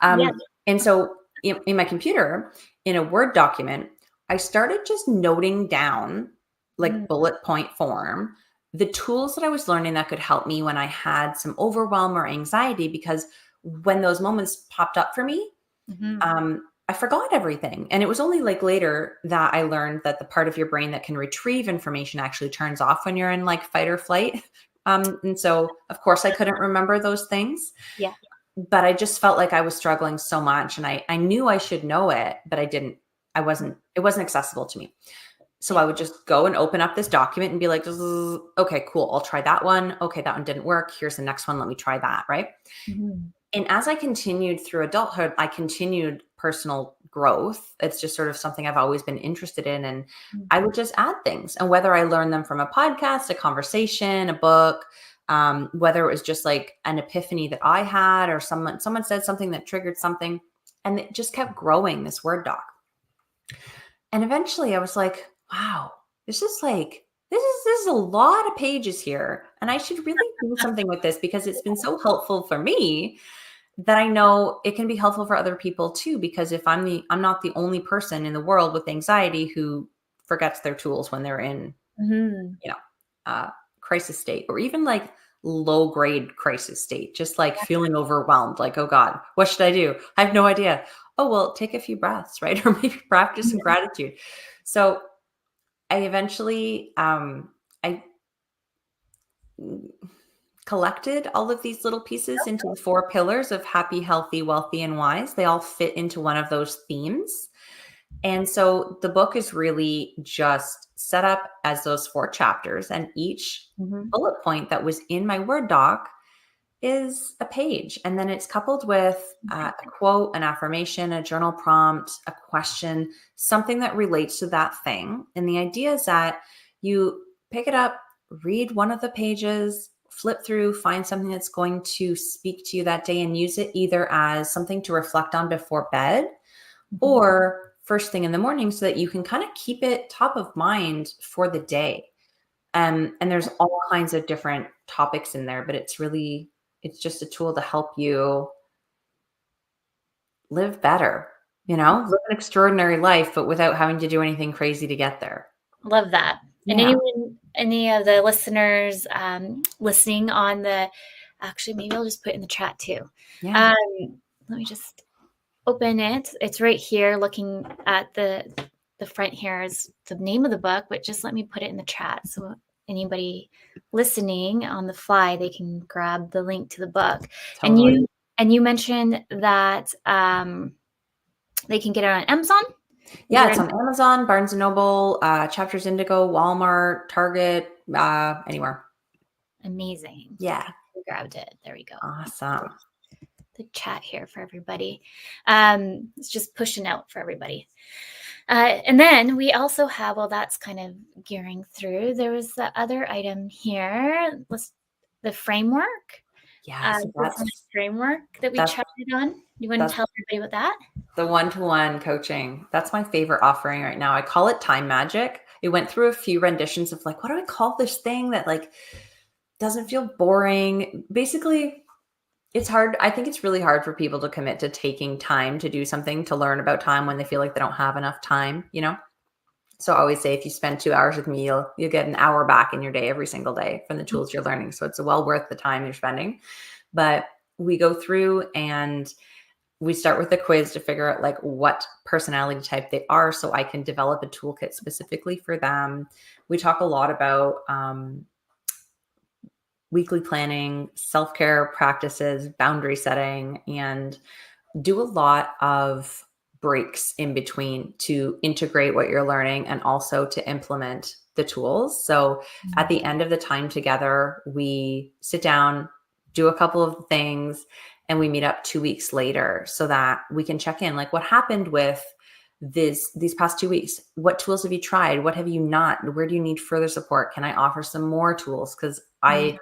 And so in my computer, in a Word document, I started just noting down like bullet point form, the tools that I was learning that could help me when I had some overwhelm or anxiety, because when those moments popped up for me, I forgot everything. And it was only like later that I learned that the part of your brain that can retrieve information actually turns off when you're in like fight or flight. And so of course I couldn't remember those things. Yeah. But I just felt like I was struggling so much and I knew I should know it, but it wasn't accessible to me. So I would just go and open up this document and be like, okay, cool. I'll try that one. Okay. That one didn't work. Here's the next one. Let me try that. Right. And as I continued through adulthood, I continued personal growth. It's just sort of something I've always been interested in. And I would just add things. And whether I learned them from a podcast, a conversation, a book, whether it was just like an epiphany that I had, or someone said something that triggered something, and it just kept growing, this Word doc. And eventually I was like, wow, this is a lot of pages here. And I should really do something with this, because it's been so helpful for me that I know it can be helpful for other people too. Because if I'm not the only person in the world with anxiety who forgets their tools when they're in, crisis state, or even like low grade crisis state, just like feeling overwhelmed, like, oh God, what should I do? I have no idea. Oh, well, take a few breaths, right? Or maybe practice some gratitude. So I eventually, I collected all of these little pieces into the 4 pillars of happy, healthy, wealthy, and wise. They all fit into one of those themes. And so the book is really just set up as those 4 chapters, and each bullet point that was in my Word doc is a page. And then it's coupled with a quote, an affirmation, a journal prompt, a question, something that relates to that thing. And the idea is that you pick it up, read one of the pages, flip through, find something that's going to speak to you that day, and use it either as something to reflect on before bed or first thing in the morning, so that you can kind of keep it top of mind for the day. And there's all kinds of different topics in there, but it's just a tool to help you live better, live an extraordinary life, but without having to do anything crazy to get there. Love that. And any of the listeners listening on actually, maybe I'll just put it in the chat too. Yeah. Let me just open it. It's right here. Looking at the front here is the name of the book, but just let me put it in the chat. So anybody listening on the fly, they can grab the link to the book. Totally. And you mentioned that they can get it on Amazon. Yeah, it's on Amazon, Barnes & Noble, Chapters Indigo, Walmart, Target, anywhere. Amazing. Yeah. I grabbed it. There we go. Awesome. The chat here for everybody. It's just pushing out for everybody. And then we also have, that's kind of gearing through. There was the other item here, the framework. Yeah, so that's the framework that we chatted on. You want to tell everybody about that? The one-to-one coaching. That's my favorite offering right now. I call it Time Magic. It went through a few renditions of like, what do I call this thing that like doesn't feel boring. Basically, it's hard. I think it's really hard for people to commit to taking time to do something, to learn about time when they feel like they don't have enough time, you know? So I always say, if you spend 2 hours with me, you'll get an hour back in your day every single day from the tools you're learning. So it's well worth the time you're spending. But we go through and we start with a quiz to figure out like what personality type they are, so I can develop a toolkit specifically for them. We talk a lot about weekly planning, self-care practices, boundary setting, and do a lot of breaks in between to integrate what you're learning and also to implement the tools. So at the end of the time together, we sit down, do a couple of things, and we meet up 2 weeks later so that we can check in, like, what happened with these past 2 weeks? What tools have you tried? What have you not? Where do you need further support? Can I offer some more tools? Because I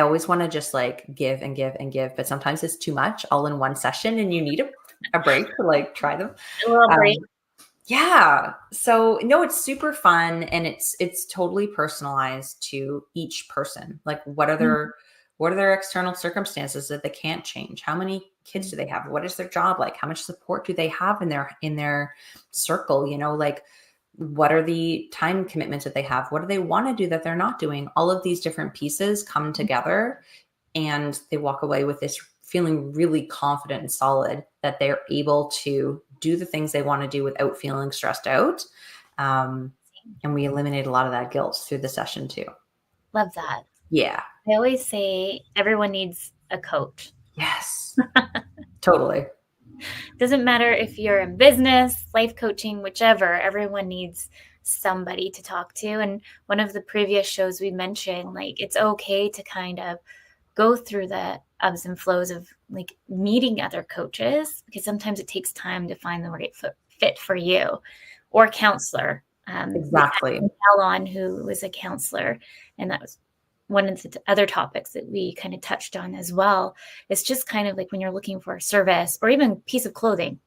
always want to just like give and give and give, but sometimes it's too much all in one session and you need a break to like try them. A little break. Yeah. So no, it's super fun, and it's totally personalized to each person. Like, what are their external circumstances that they can't change? How many kids do they have? What is their job like? How much support do they have in their circle? You know, like, what are the time commitments that they have? What do they want to do that they're not doing? All of these different pieces come together, and they walk away with this feeling really confident and solid that they're able to do the things they want to do without feeling stressed out. And we eliminate a lot of that guilt through the session too. Love that. Yeah. I always say everyone needs a coach. Yes. Totally. Doesn't matter if you're in business, life coaching, whichever, everyone needs somebody to talk to. And one of the previous shows we mentioned, like, it's okay to kind of go through the ebbs and flows of like meeting other coaches, because sometimes it takes time to find the right fit for you, or counselor. Exactly. Alon, who was a counselor, and that was one of the other topics that we kind of touched on as well. It's just kind of like when you're looking for a service or even a piece of clothing,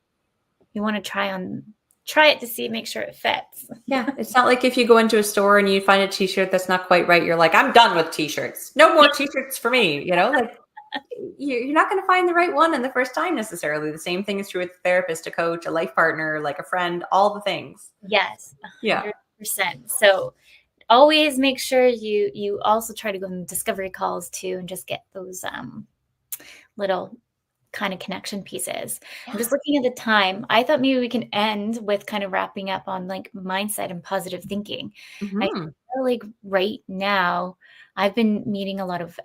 you want to try it to see, make sure it fits. Yeah. It's not like if you go into a store and you find a t-shirt that's not quite right, you're like, I'm done with t-shirts. No more t-shirts for me. You know, like, you're not going to find the right one in the first time necessarily. The same thing is true with a therapist, a coach, a life partner, like a friend, all the things. Yes. 100%. Yeah. So always make sure you also try to go on discovery calls too, and just get those little kind of connection pieces. Yeah. I'm just looking at the time. I thought maybe we can end with kind of wrapping up on like mindset and positive thinking. Mm-hmm. I feel like right now I've been meeting a lot of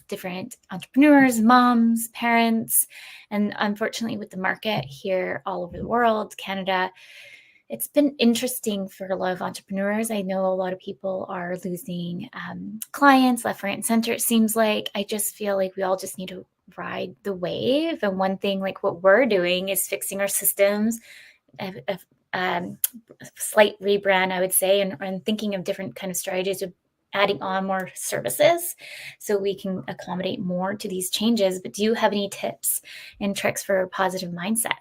different entrepreneurs, moms, parents, and unfortunately with the market here all over the world, Canada, it's been interesting for a lot of entrepreneurs. I know a lot of people are losing clients left, right, and center. It seems like I just feel like we all just need to ride the wave. And one thing, like what we're doing, is fixing our systems, a slight rebrand, I would say, and thinking of different kind of strategies of adding on more services so we can accommodate more to these changes. But do you have any tips and tricks for a positive mindset?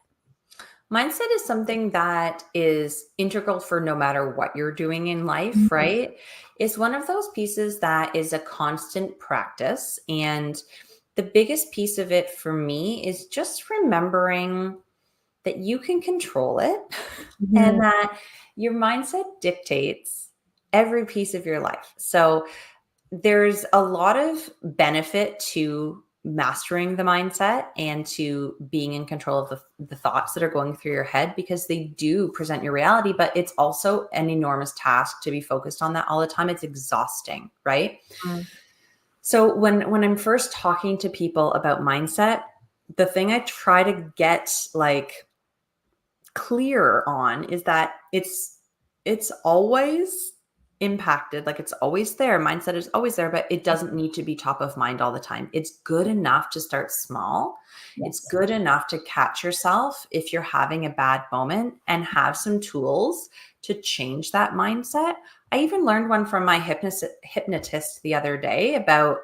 Mindset is something that is integral for no matter what you're doing in life, right? It's one of those pieces that is a constant practice. And the biggest piece of it for me is just remembering that you can control it and that your mindset dictates every piece of your life. So there's a lot of benefit to mastering the mindset and to being in control of the thoughts that are going through your head, because they do present your reality, but it's also an enormous task to be focused on that all the time. It's exhausting, right? So when I'm first talking to people about mindset, the thing I try to get like clear on is that it's always impacted, like it's always there. Mindset is always there, but it doesn't need to be top of mind all the time. It's good enough to start small. Yes. It's good enough to catch yourself if you're having a bad moment and have some tools to change that mindset. I even learned one from my hypnotist the other day about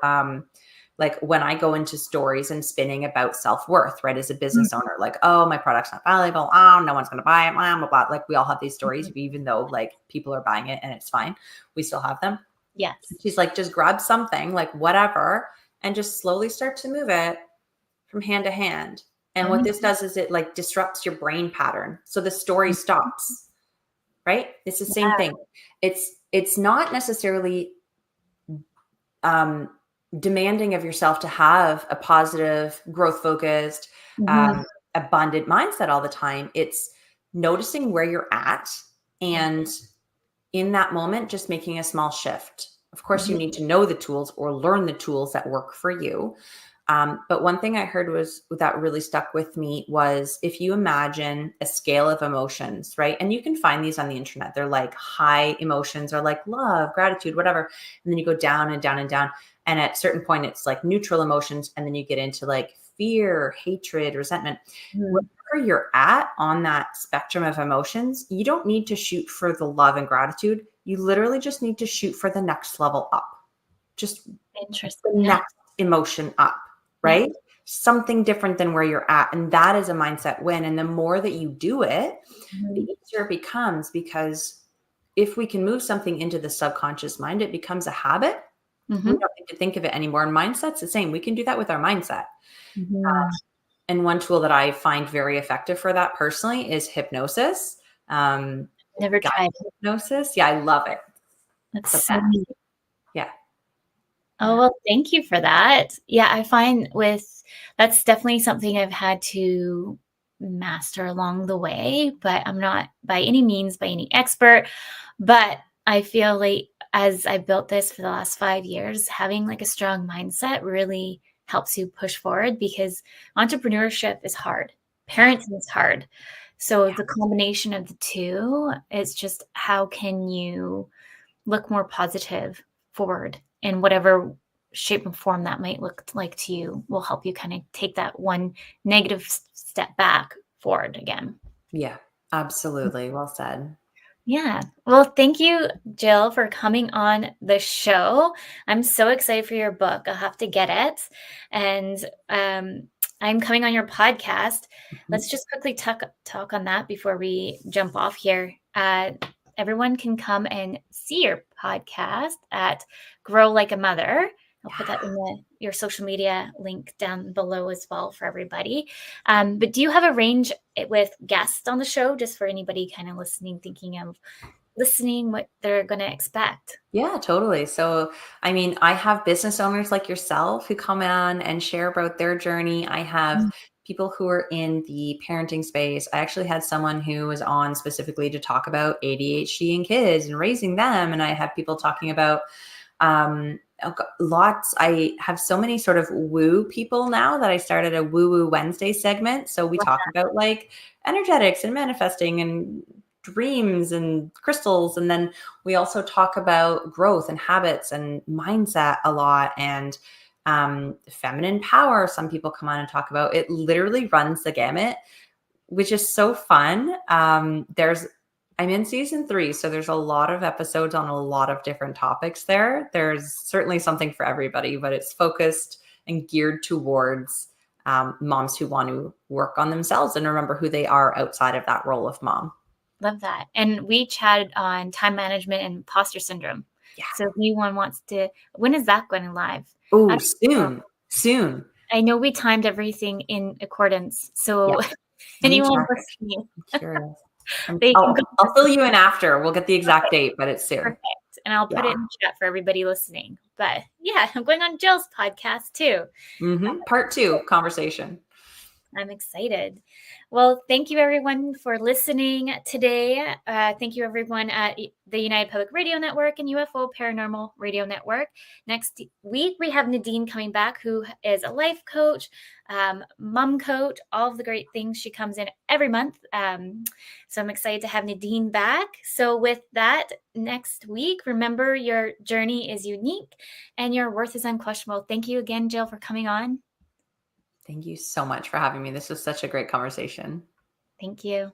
like when I go into stories and spinning about self-worth, right? As a business owner, like, oh, my product's not valuable. Oh, no one's going to buy it. Blah, blah, blah. Like we all have these stories, even though like people are buying it and it's fine. We still have them. Yes. She's like, just grab something, like whatever, and just slowly start to move it from hand to hand. And what this does is it like disrupts your brain pattern. So the story stops, right? It's the same thing. It's not necessarily demanding of yourself to have a positive, growth focused, abundant mindset all the time. It's noticing where you're at, and in that moment, just making a small shift. Of course, you need to know the tools or learn the tools that work for you. But one thing I heard was that really stuck with me was, if you imagine a scale of emotions, right? And you can find these on the internet. They're like high emotions are like love, gratitude, whatever. And then you go down and down and down. And at a certain point, it's like neutral emotions. And then you get into like fear, hatred, resentment. Wherever you're at on that spectrum of emotions, you don't need to shoot for the love and gratitude. You literally just need to shoot for the next level up. Just Interesting. the next emotion up, right? Something different than where you're at. And that is a mindset win. And the more that you do it, the easier it becomes, because if we can move something into the subconscious mind, it becomes a habit. We don't need to think of it anymore. And mindset's the same. We can do that with our mindset. And one tool that I find very effective for that personally is hypnosis. Never tried hypnosis. Yeah, I love it. That's so neat. Yeah. Oh, well, thank you for that. Yeah, I find that's definitely something I've had to master along the way, but I'm not by any means by any expert. But I feel like as I built this for the last 5 years, having like a strong mindset really helps you push forward, because entrepreneurship is hard. Parenting is hard. So the combination of the two is just, how can you look more positive forward in whatever shape and form that might look like to you, will help you kind of take that one negative step back forward again. Yeah, absolutely. Well said. Yeah. Well, thank you, Jill, for coming on the show. I'm so excited for your book. I'll have to get it. And I'm coming on your podcast. Let's just quickly talk on that before we jump off here. Everyone can come and see your podcast at Grow Like a Mother. I'll put that in your social media link down below as well for everybody. But do you have a range with guests on the show, just for anybody kind of listening, thinking of listening, what they're going to expect? Yeah, totally. So, I mean, I have business owners like yourself who come on and share about their journey. I have people who are in the parenting space. I actually had someone who was on specifically to talk about ADHD in kids and raising them. And I have people talking about lots. I have so many sort of woo people now that I started a Woo Woo Wednesday segment. So we talk about like energetics and manifesting and dreams and crystals. And then we also talk about growth and habits and mindset a lot, and feminine power. Some people come on and talk about it. Literally runs the gamut, which is so fun. I'm in season 3, so there's a lot of episodes on a lot of different topics there. There's certainly something for everybody, but it's focused and geared towards moms who want to work on themselves and remember who they are outside of that role of mom. Love that. And we chatted on time management and imposter syndrome. Yeah. So if anyone wants to, when is that going live? Oh, soon. I know we timed everything in accordance. So anyone listening, I'm curious. I'll fill you in after. We'll get the exact date, but it's soon. Perfect. And I'll put it in the chat for everybody listening. But yeah, I'm going on Jill's podcast too. Part 2 conversation. I'm excited. Well, thank you everyone for listening today. Thank you everyone at the United Public Radio Network and UFO Paranormal Radio Network. Next week, we have Nadine coming back, who is a life coach, mom coach, all of the great things. She comes in every month. So I'm excited to have Nadine back. So with that, next week, remember, your journey is unique and your worth is unquestionable. Thank you again, Jill, for coming on. Thank you so much for having me. This was such a great conversation. Thank you.